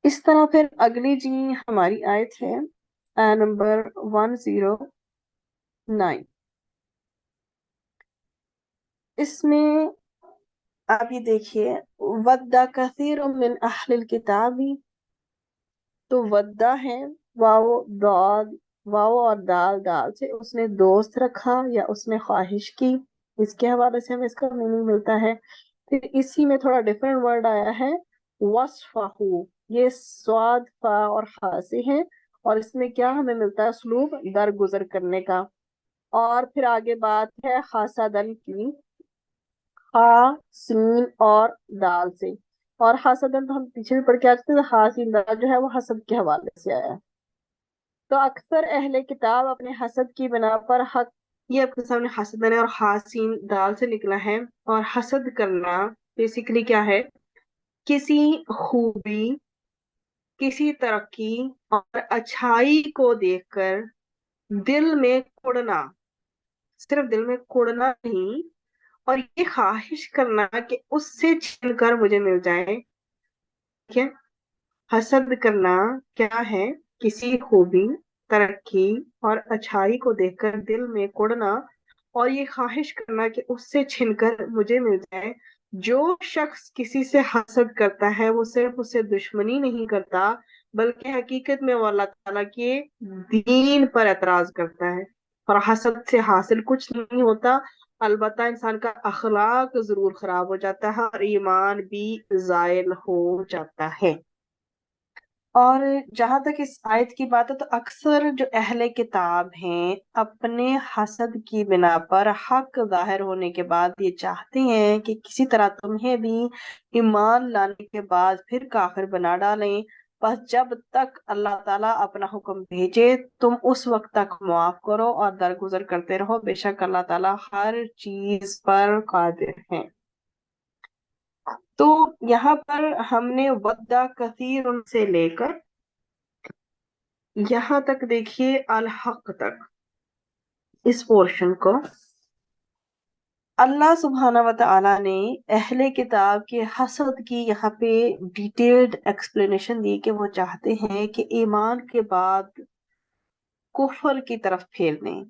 اس طرح پھر اگلی جی ہماری آیت ہے نمبر 109۔ اس میں آپ یہ دیکھیے، وَدَّ كَثِيرٌ مِّنْ أَهْلِ الْكِتَابِ، تو ودہ ہے واو اور دال سے اس نے دوست رکھا یا اس نے خواہش کی، اس کے حوالے سے ہمیں اس کا میننگ ملتا ہے۔ پھر اسی میں تھوڑا ڈفرینٹ ورڈ آیا ہے وصفہو، یہ سواد فا اور ہا سے ہے، اور اس میں کیا ہمیں ملتا ہے؟ اسلوب درگزر کرنے کا۔ اور پھر آگے بات ہے حسدن کی، ہا سین اور دال سے، اور حسدن تو ہم پیچھے بھی پڑھ کے آ چکے ہیں، ہا سین دال جو ہے وہ حسد کے حوالے سے آیا ہے۔ تو اکثر اہل کتاب اپنے حسد کی بنا پر حق، یہ آپ کے سامنے حسدن ہے اور حاسین دال سے نکلا ہے، اور حسد کرنا بیسیکلی کیا ہے؟ کسی خوبی، کسی ترقی اور اچھائی کو دیکھ کر دل میں کوڑنا، صرف دل میں کوڑنا نہیں، اور یہ خواہش کرنا کہ اس سے چھن کر مجھے مل جائے۔ ٹھیک ہے، حسد کرنا کیا ہے؟ کسی خوبی، ترقی اور اچھائی کو دیکھ کر دل میں کوڑنا اور یہ خواہش کرنا کہ اس سے چھن کر مجھے مل جائے۔ جو شخص کسی سے حسد کرتا ہے وہ صرف اس سے دشمنی نہیں کرتا، بلکہ حقیقت میں وہ اللہ تعالیٰ کے دین پر اعتراض کرتا ہے، اور حسد سے حاصل کچھ نہیں ہوتا، البتہ انسان کا اخلاق ضرور خراب ہو جاتا ہے اور ایمان بھی زائل ہو جاتا ہے۔ اور جہاں تک اس آیت کی بات ہے تو اکثر جو اہل کتاب ہیں اپنے حسد کی بنا پر حق ظاہر ہونے کے بعد یہ چاہتے ہیں کہ کسی طرح تمہیں بھی ایمان لانے کے بعد پھر کافر بنا ڈالیں، بس جب تک اللہ تعالیٰ اپنا حکم بھیجے تم اس وقت تک معاف کرو اور درگزر کرتے رہو، بے شک اللہ تعالیٰ ہر چیز پر قادر ہے۔ تو یہاں پر ہم نے ودہ کثیر سے لے کر یہاں تک دیکھیے الحق تک اس پورشن کو اللہ سبحانہ و تعالیٰ نے اہل کتاب کے حسد کی یہاں پہ ڈیٹیلڈ ایکسپلینیشن دی کہ وہ چاہتے ہیں کہ ایمان کے بعد کفر کی طرف پھیر دیں،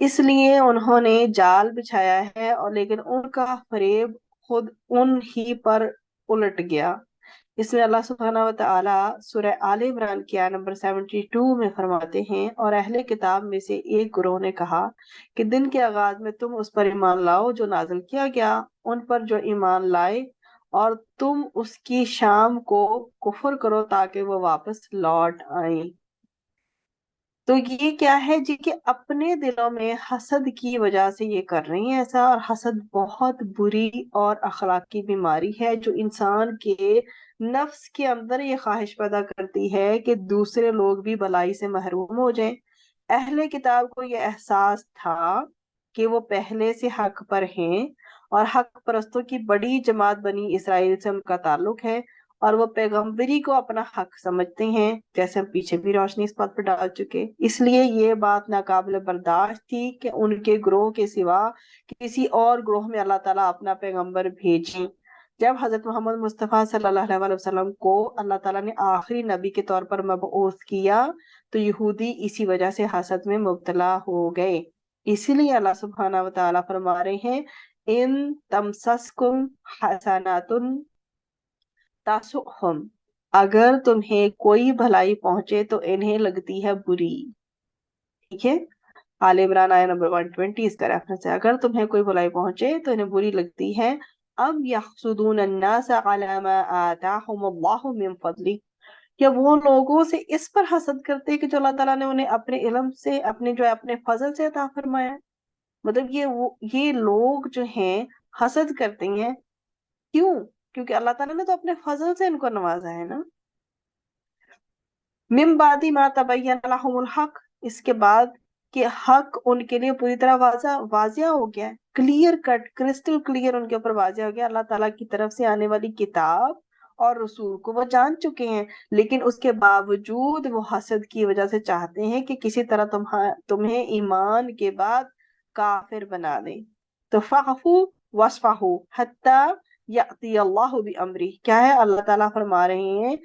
اس لیے انہوں نے جال بچھایا ہے، اور لیکن ان کا فریب خود ان ہی پر الٹ گیا۔ اس میں اللہ سبحانہ و تعالیٰ سورہ آل عمران کی آیت نمبر 72 میں فرماتے ہیں، اور اہل کتاب میں سے ایک گروہ نے کہا کہ دن کے آغاز میں تم اس پر ایمان لاؤ جو نازل کیا گیا، ان پر جو ایمان لائے، اور تم اس کی شام کو کفر کرو تاکہ وہ واپس لوٹ آئیں۔ تو یہ کیا ہے جی کہ اپنے دلوں میں حسد کی وجہ سے یہ کر رہی ہیں ایسا، اور حسد بہت بری اور اخلاقی بیماری ہے جو انسان کے نفس کے اندر یہ خواہش پیدا کرتی ہے کہ دوسرے لوگ بھی بلائی سے محروم ہو جائیں۔ اہل کتاب کو یہ احساس تھا کہ وہ پہلے سے حق پر ہیں، اور حق پرستوں کی بڑی جماعت بنی اسرائیل سے ان کا تعلق ہے، اور وہ پیغمبری کو اپنا حق سمجھتے ہیں، جیسے ہم پیچھے بھی روشنی اس بات پر ڈال چکے۔ اس لیے یہ بات ناقابل برداشت تھی کہ ان کے گروہ کے سوا کسی اور گروہ میں اللہ تعالیٰ اپنا پیغمبر بھیجیں۔ جب حضرت محمد مصطفیٰ صلی اللہ علیہ وسلم کو اللہ تعالیٰ نے آخری نبی کے طور پر مبعوث کیا تو یہودی اسی وجہ سے حسد میں مبتلا ہو گئے۔ اسی لیے اللہ سبحانہ و تعالیٰ فرما رہے ہیں ان تمسسکم حسنات تاسؤہم، اگر تمہیں کوئی بھلائی پہنچے تو انہیں لگتی ہے بری۔ ٹھیک ہے، آل عمران آیت نمبر 120 اس کا ریفرنس ہے، اگر تمہیں کوئی بھلائی پہنچے تو انہیں بری لگتی ہے۔ ام یحسدون الناس علی ما آتاہم اللہ من فضلہ، یا وہ لوگوں سے اس پر حسد کرتے ہیں کہ جو اللہ تعالیٰ نے انہیں اپنے علم سے، اپنے فضل سے عطا فرمایا ہے۔ مطلب یہ لوگ جو ہیں حسد کرتے ہیں، کیوں؟ کیونکہ اللہ تعالیٰ نے تو اپنے فضل سے ان کو نوازا ہے نا۔ من بعد ما تبین لهم الحق، اس کے بعد کہ حق ان کے لیے پوری طرح واضح ہو گیا ہے، کلیئر کٹ، کرسٹل کلیئر ان کے اوپر واضح ہو گیا، اللہ تعالیٰ کی طرف سے آنے والی کتاب اور رسول کو وہ جان چکے ہیں، لیکن اس کے باوجود وہ حسد کی وجہ سے چاہتے ہیں کہ کسی طرح تمہیں ایمان کے بعد کافر بنا دیں۔ تو فاعفوا واصفحوا حتی یأتی اللہ بامرہ، کیا ہے؟ اللہ تعالیٰ فرما رہے ہیں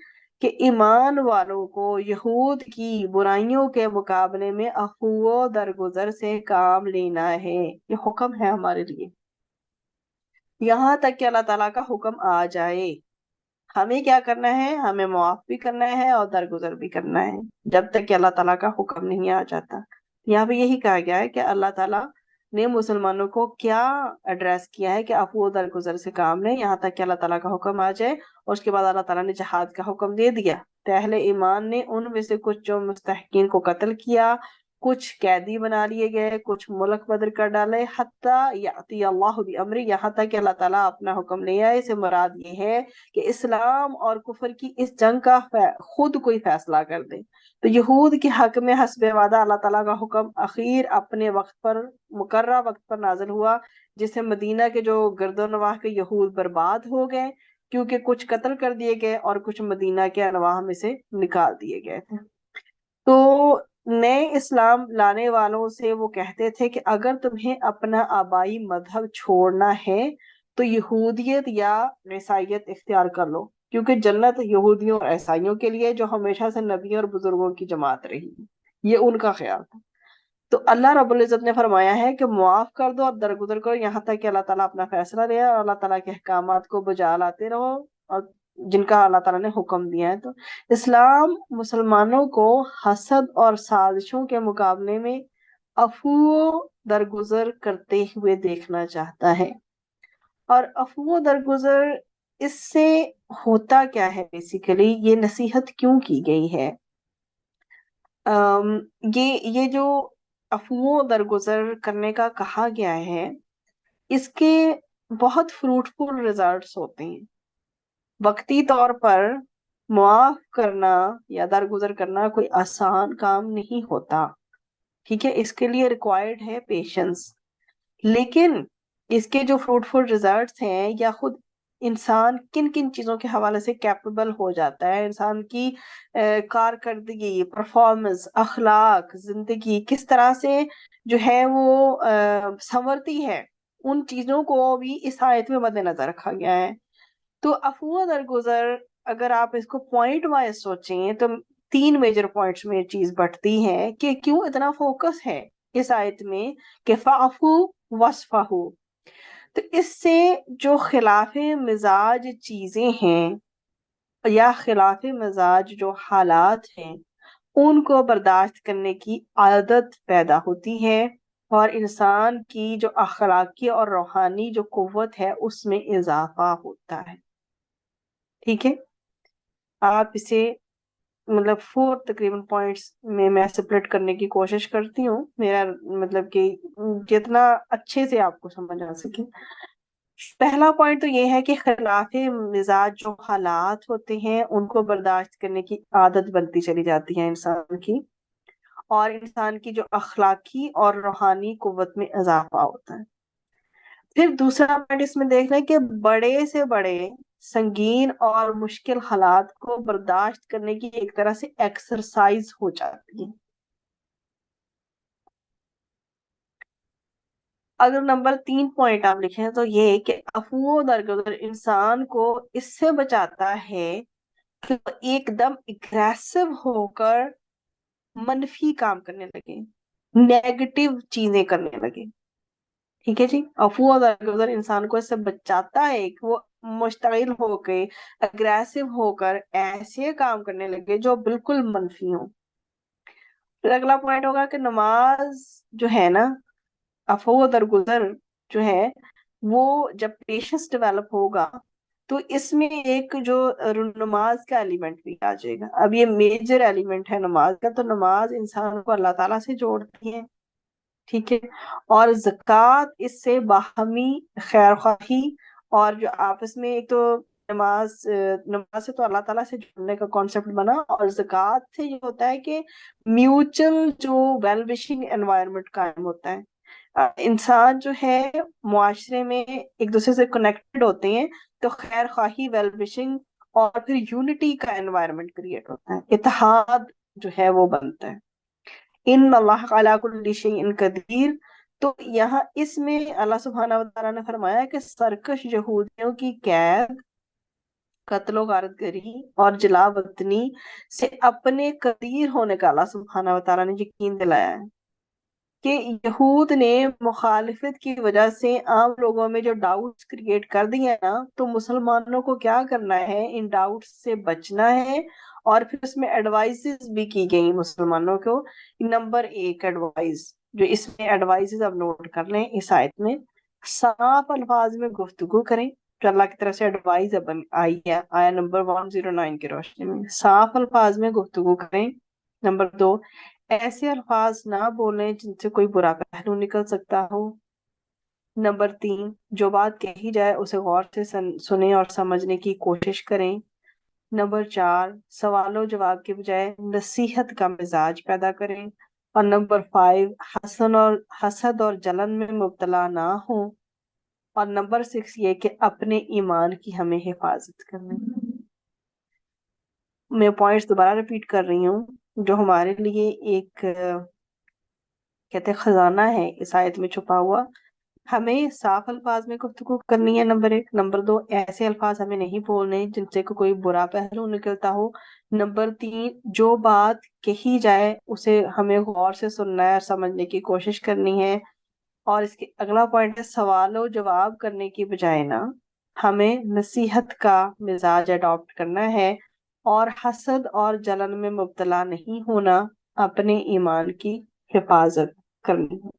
کہ ایمان والوں کو یہود کی برائیوں کے مقابلے میں عفو و درگزر سے کام لینا ہے. یہ حکم ہے ہمارے لیے یہاں تک کہ اللہ تعالیٰ کا حکم آ جائے. ہمیں کیا کرنا ہے؟ ہمیں معاف بھی کرنا ہے اور درگزر بھی کرنا ہے جب تک کہ اللہ تعالیٰ کا حکم نہیں آ جاتا. یہاں پہ یہی کہا گیا ہے کہ اللہ تعالیٰ نے مسلمانوں کو کیا ایڈریس کیا ہے کہ عفو و درگزر سے کام لیں یہاں تک کہ اللہ تعالیٰ کا حکم آ جائے. اور اس کے بعد اللہ تعالیٰ نے جہاد کا حکم دے دیا. تو اہل ایمان نے ان میں سے کچھ جو مستحقین کو قتل کیا، کچھ قیدی بنا لیے گئے، کچھ ملک بدر کر ڈالے، حتیٰ یأتی اللہ بامری، یہاں تک کہ اللہ تعالیٰ اپنا حکم لے آئے. سے مراد یہ ہے کہ اسلام اور کفر کی اس جنگ کا خود کوئی فیصلہ کر دے. تو یہود کے حق میں حسب وعدہ اللہ تعالیٰ کا حکم اخیر اپنے وقت پر، مقررہ وقت پر نازل ہوا، جس سے مدینہ کے جو گرد و نواح کے یہود برباد ہو گئے، کیونکہ کچھ قتل کر دیے گئے اور کچھ مدینہ کے انواح میں سے نکال دیے گئے تھے. تو نئے اسلام لانے والوں سے وہ کہتے تھے کہ اگر تمہیں اپنا آبائی مذہب چھوڑنا ہے تو یہودیت یا عیسائیت اختیار کر لو، کیونکہ جنت یہودیوں اور عیسائیوں کے لیے جو ہمیشہ سے نبیوں اور بزرگوں کی جماعت رہی. یہ ان کا خیال تھا. تو اللہ رب العزت نے فرمایا ہے کہ معاف کر دو اور درگزر کرو یہاں تک کہ اللہ تعالیٰ اپنا فیصلہ لے اور اللہ تعالیٰ کے احکامات کو بجا لاتے رہو اور جن کا اللہ تعالیٰ نے حکم دیا ہے. تو اسلام مسلمانوں کو حسد اور سازشوں کے مقابلے میں عفو و درگزر کرتے ہوئے دیکھنا چاہتا ہے. اور عفو و درگزر اس سے ہوتا کیا ہے؟ بیسیکلی یہ نصیحت کیوں کی گئی ہے؟ یہ جو عفو و درگزر کرنے کا کہا گیا ہے، اس کے بہت فروٹفل ریزلٹس ہوتے ہیں. وقتی طور پر معاف کرنا یا درگزر کرنا کوئی آسان کام نہیں ہوتا، ٹھیک ہے، اس کے لیے ریکوائرڈ ہے پیشنس. لیکن اس کے جو فروٹفل ریزلٹس ہیں، یا خود انسان کن کن چیزوں کے حوالے سے کیپیبل ہو جاتا ہے، انسان کی کارکردگی، پرفارمنس، اخلاق، زندگی کس طرح سے جو ہے وہ سنورتی ہے، ان چیزوں کو بھی اس آیت میں مد نظر رکھا گیا ہے. تو عفو و درگزر اگر آپ اس کو پوائنٹ وائز سوچیں تو 3 میجر پوائنٹس میں چیز بٹتی ہے کہ کیوں اتنا فوکس ہے اس آیت میں کہ فَعْفُوا وَاصْفَحُوا. تو اس سے جو خلاف مزاج چیزیں ہیں یا خلاف مزاج جو حالات ہیں ان کو برداشت کرنے کی عادت پیدا ہوتی ہے اور انسان کی جو اخلاقی اور روحانی جو قوت ہے اس میں اضافہ ہوتا ہے. ٹھیک ہے، آپ اسے مطلب 4 تقریباً پوائنٹس میں سپلٹ کرنے کی کوشش کرتی ہوں، میرا مطلب کہ جتنا اچھے سے آپ کو سمجھ آ سکے. پہلا پوائنٹ تو یہ ہے کہ خلاف مزاج جو حالات ہوتے ہیں ان کو برداشت کرنے کی عادت بنتی چلی جاتی ہے انسان کی، اور انسان کی جو اخلاقی اور روحانی قوت میں اضافہ ہوتا ہے. پھر دوسرا پوائنٹ اس میں دیکھ لیں کہ بڑے سے بڑے سنگین اور مشکل حالات کو برداشت کرنے کی ایک طرح سے ایکسرسائز ہو جاتی ہے. اگر نمبر 3 پوائنٹ آپ لکھیں تو یہ کہ عفو و درگزر انسان کو اس سے بچاتا ہے کہ وہ ایک دم اگریسو ہو کر منفی کام کرنے لگے، نیگیٹو چیزیں کرنے لگے. ٹھیک ہے جی، عفو و درگزر انسان کو اس سے بچاتا ہے کہ وہ مشتعل ہو کے، اگریسو ہو کر ایسے کام کرنے لگے جو بالکل منفی ہوں. پھر اگلا پوائنٹ ہوگا کہ نماز جو ہے نا، عفو و درگزر جو ہے وہ جب پیشنس ڈیولپ ہوگا تو اس میں ایک جو نماز کا ایلیمنٹ بھی آ جائے گا. اب یہ میجر ایلیمنٹ ہے نماز کا، تو نماز انسان کو اللہ تعالیٰ سے جوڑتی ہے، ٹھیک ہے، اور زکوٰۃ اس سے باہمی خیر خواہی اور جو آپس میں ایک تو نماز سے تو اللہ تعالیٰ سے جڑنے کا کانسیپٹ بنا، اور زکوٰۃ سے یہ ہوتا ہے کہ میوچل جو ویل وشنگ انوائرمنٹ قائم ہوتا ہے. انسان جو ہے معاشرے میں ایک دوسرے سے کنیکٹڈ ہوتے ہیں تو خیر خواہی، ویل وشنگ اور پھر یونٹی کا انوائرمنٹ کریٹ ہوتا ہے، اتحاد جو ہے وہ بنتا ہے. ان اللہ علی کل شیء قدیر. تو یہاں اس میں اللہ سبحانہ و تعالیٰ نے فرمایا کہ سرکش یہودیوں کی قید قتل و غارت گری اور جلا وطنی سے اپنے قدیر ہونے کا اللہ سبحانہ و تعالیٰ نے یقین دلایا ہے کہ یہود نے مخالفت کی وجہ سے عام لوگوں میں جو ڈاؤٹس کریٹ کر دیے نا، تو مسلمانوں کو کیا کرنا ہے، ان ڈاؤٹس سے بچنا ہے، اور پھر اس میں ایڈوائزز بھی کی گئی مسلمانوں کو۔ نمبر ایک ایڈوائز، جو اس میں ایڈوائزز اب نوٹ کر لیں اس آیت میں، صاف الفاظ میں گفتگو کریں، جو اللہ کی طرف سے ایڈوائز اب آئی ہے آیا نمبر 109 کی روشنی میں، صاف الفاظ میں گفتگو کریں۔ نمبر دو، ایسے الفاظ نہ بولیں جن سے کوئی برا پہلو نکل سکتا ہو۔ نمبر تین، جو بات کہی جائے اسے غور سے سنیں اور سمجھنے کی کوشش کریں۔ نمبر چار، سوال و جواب کے بجائے نصیحت کا مزاج پیدا کریں۔ اور نمبر فائیو، حسد اور جلن میں مبتلا نہ ہوں۔ اور نمبر سکس یہ کہ اپنے ایمان کی ہمیں حفاظت کرنی۔ میں پوائنٹس دوبارہ ریپیٹ کر رہی ہوں، جو ہمارے لیے ایک کہتے خزانہ ہے اس آیت میں چھپا ہوا۔ ہمیں صاف الفاظ میں گفتگو کرنی ہے، نمبر ایک۔ نمبر دو، ایسے الفاظ ہمیں نہیں بولنے جن سے کوئی برا پہلو نکلتا ہو۔ نمبر تین، جو بات کہی جائے اسے ہمیں غور سے سننا ہے اور سمجھنے کی کوشش کرنی ہے۔ اور اس کے اگلا پوائنٹ ہے، سوال و جواب کرنے کی بجائے نا ہمیں نصیحت کا مزاج اڈاپٹ کرنا ہے، اور حسد اور جلن میں مبتلا نہیں ہونا، اپنے ایمان کی حفاظت کرنی ہے۔